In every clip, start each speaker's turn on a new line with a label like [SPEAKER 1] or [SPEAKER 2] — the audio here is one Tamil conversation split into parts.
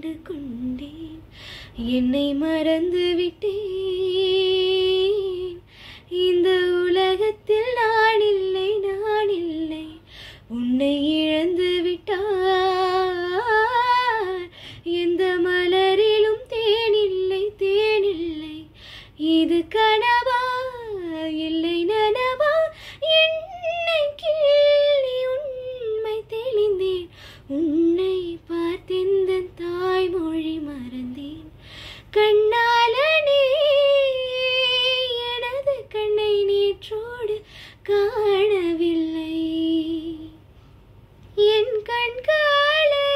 [SPEAKER 1] கண்டு கொண்டேன், என்னை மறந்து விட்டேன். இந்த உலகத்தில் நான் இல்லை, நான் இல்லை, உன்னை இழந்து விட்டார். எந்த மலரிலும் தேனில்லை, தேனில்லை, இது கனவா இல்லை நனவா? என்னை கிள்ளி உண்மை தெளிந்தேன், உன்னை பார்த்தெந்த தாய்மொழி மறந்தேன். கண்ணாலனே எனது கண்ணை நேற்றோடு காணவில்லை, என் கண்களை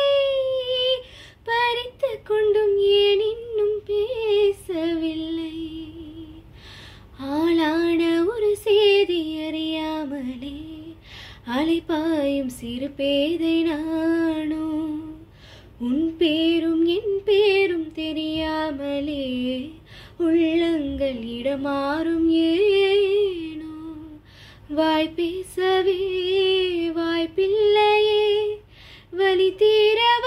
[SPEAKER 1] பறித்து கொண்டும் ஏன் இன்னும் பேசவில்லை? ஆளான ஒரு செய்தி அறியாமலே அலைபாயும் சிறு பேதை நானோ, உன் பேரும் என் பேரும் தெரியாமலே உள்ளங்கள் இடமாறும் ஏனோ. வாய் பேசவே வாய்ப்பில்லையே, வலி தீரவ